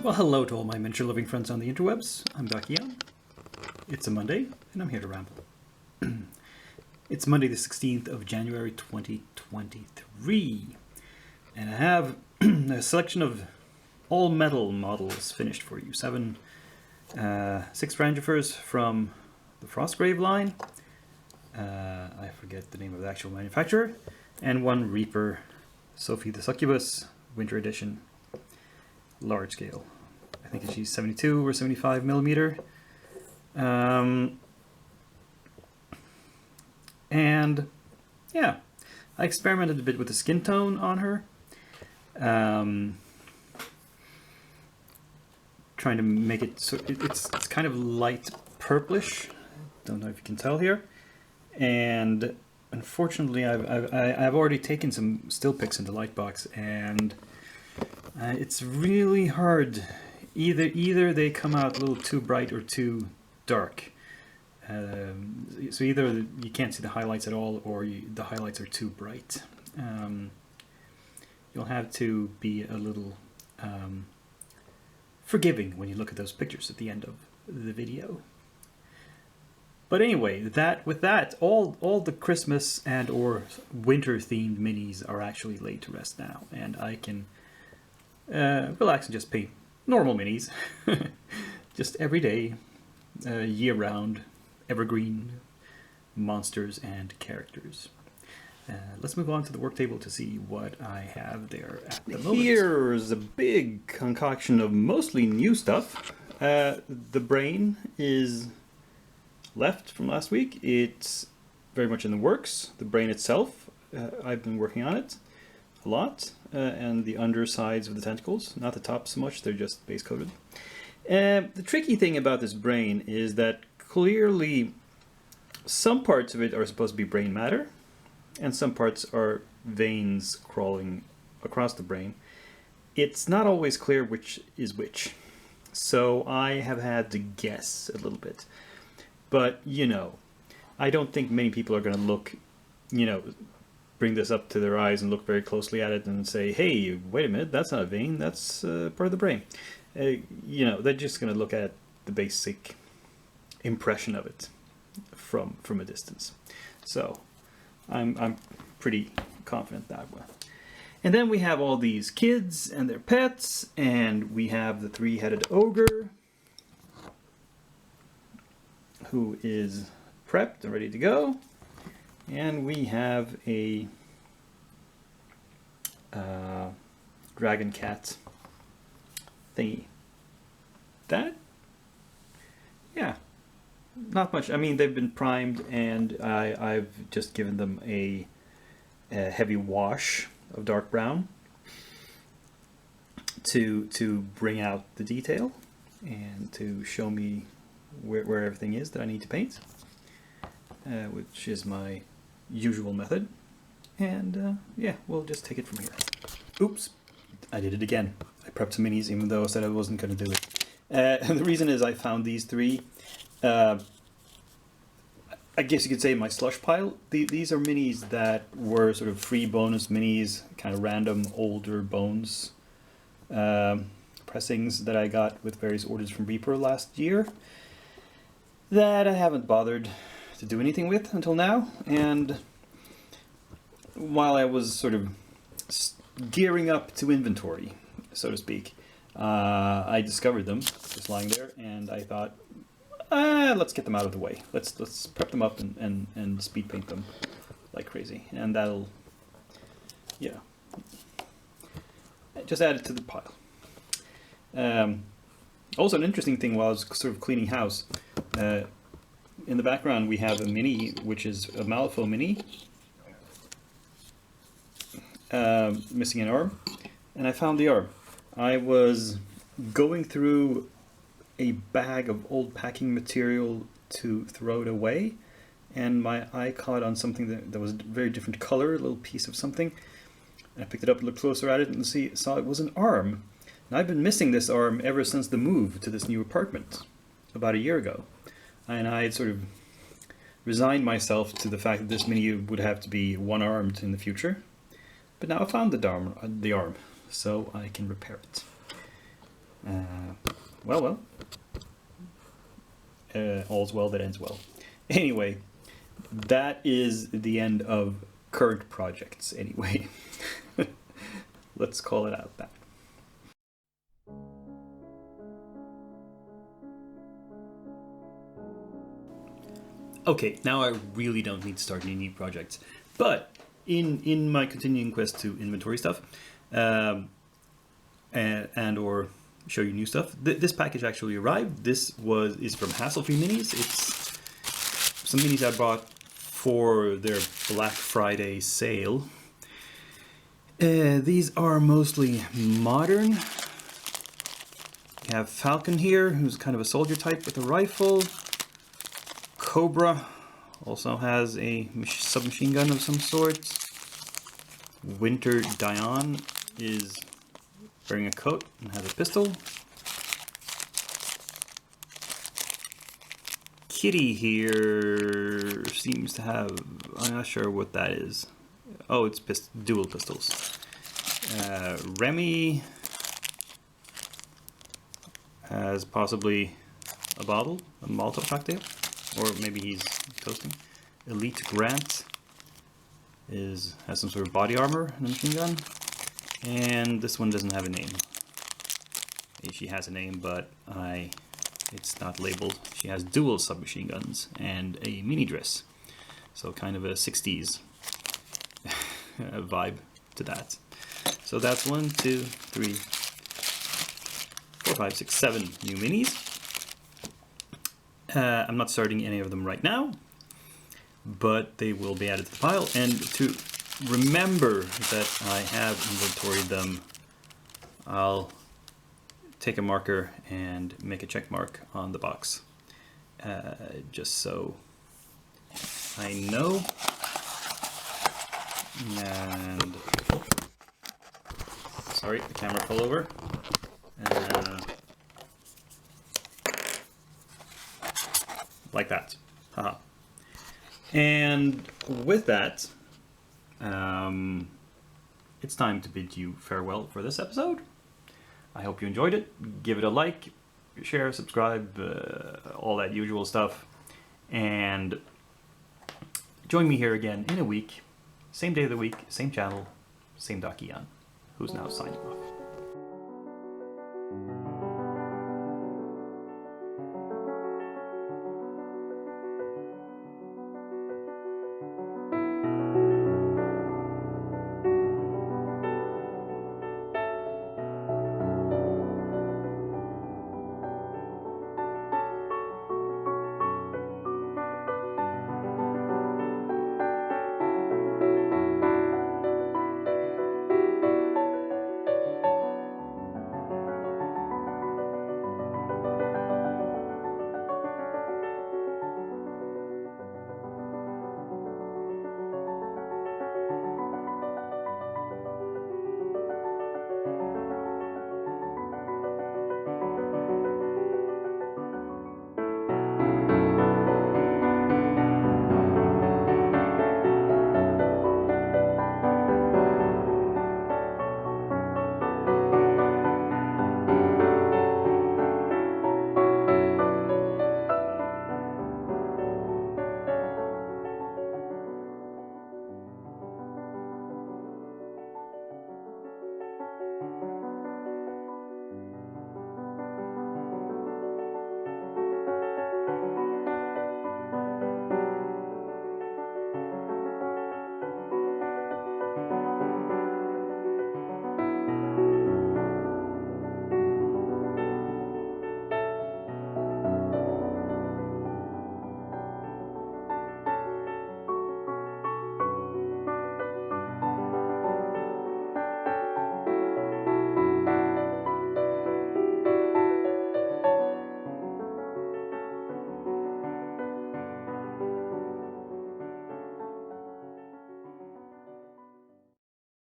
Well, hello to all my miniature living friends on the interwebs. I'm back again. It's a Monday, and I'm here to ramble. It's Monday the 16th of January 2023, and I have a selection of all metal models finished for you. 6 Frangifers from the Frostgrave line. I forget the name of the actual manufacturer, and 1 Reaper, Sophie the Succubus, Winter Edition, large scale. I think she's 72 or 75 millimeter. And yeah, I experimented a bit with the skin tone on her. Trying to make it so it's kind of light purplish. Don't know if you can tell here. And unfortunately, I've already taken some still pics into Lightbox, and it's really hard. Either they come out a little too bright or too dark. So either you can't see the highlights at all, or the highlights are too bright. You'll have to be a little forgiving when you look at those pictures at the end of the video. But anyway, all the Christmas and or winter themed minis are actually laid to rest now, and I can relax and just paint normal minis, just everyday, year-round, evergreen monsters and characters. Let's move on to the work table to see what I have there at the moment. Here's a big concoction of mostly new stuff. The brain is left from last week. It's very much in the works. The brain itself, I've been working on it a lot, and the undersides of the tentacles, not the top so much, they're just base coated. The tricky thing about this brain is that clearly some parts of it are supposed to be brain matter, and some parts are veins crawling across the brain. It's not always clear which is which, so I have had to guess a little bit. But, you know, I don't think many people are going to look, you know, bring this up to their eyes and look very closely at it and say, hey, wait a minute, that's not a vein, that's part of the brain. You know, they're just going to look at the basic impression of it from a distance. So I'm pretty confident that way. And then we have all these kids and their pets, and we have the 3-headed ogre, who is prepped and ready to go. And we have a dragon cat thingy. That, yeah, not much. I mean, they've been primed, and I've just given them a heavy wash of dark brown to bring out the detail and to show me where everything is that I need to paint, which is my usual method. And yeah, we'll just take it from here. Oops, I did it again. I prepped some minis even though I said I wasn't going to do it. And the reason is I found these 3. I guess you could say my slush pile. These are minis that were sort of free bonus minis, kind of random older bones pressings that I got with various orders from Reaper last year that I haven't bothered to do anything with until now. And while I was sort of gearing up to inventory, so to speak, I discovered them just lying there, and I thought, let's get them out of the way. Let's prep them up and speed paint them like crazy, and that'll, yeah, just add it to the pile. Also, an interesting thing while I was sort of cleaning house, in the background we have a mini, which is a Malifaux mini, missing an arm, and I found the arm. I was going through a bag of old packing material to throw it away, and my eye caught on something that was a very different color, a little piece of something. I picked it up, looked closer at it, and saw it was an arm. And I've been missing this arm ever since the move to this new apartment about a year ago. And I had sort of resigned myself to the fact that this mini would have to be one-armed in the future. But now I found the arm, so I can repair it. Well. All's well that ends well. Anyway, that is the end of current projects, anyway. Let's call it out that. Okay, now I really don't need to start any new projects. But in my continuing quest to inventory stuff, and or show you new stuff, this package actually arrived. This is from Hassle-Free Minis. It's some minis I bought for their Black Friday sale. These are mostly modern. You have Falcon here, who's kind of a soldier type with a rifle. Cobra also has a submachine gun of some sort. Winter Dion is wearing a coat and has a pistol. Kitty here seems to have, I'm not sure what that is. Oh, it's dual pistols. Remy has possibly a bottle, a Molotov cocktail, or maybe he's toasting. Elite Grant has some sort of body armor and a machine gun. And this one doesn't have a name. She has a name, but it's not labeled. She has dual submachine guns and a mini dress. So kind of a 60s vibe to that. So that's 1, 2, 3, 4, 5, 6, 7 new minis. I'm not starting any of them right now, but they will be added to the pile. And to remember that I have inventoried them, I'll take a marker and make a check mark on the box, just so I know. And sorry, the camera fell over. Like that. Haha. And with that, it's time to bid you farewell for this episode. I hope you enjoyed it. Give it a like, share, subscribe, all that usual stuff. And join me here again in a week. Same day of the week, same channel, same Dakian, who's now signing off.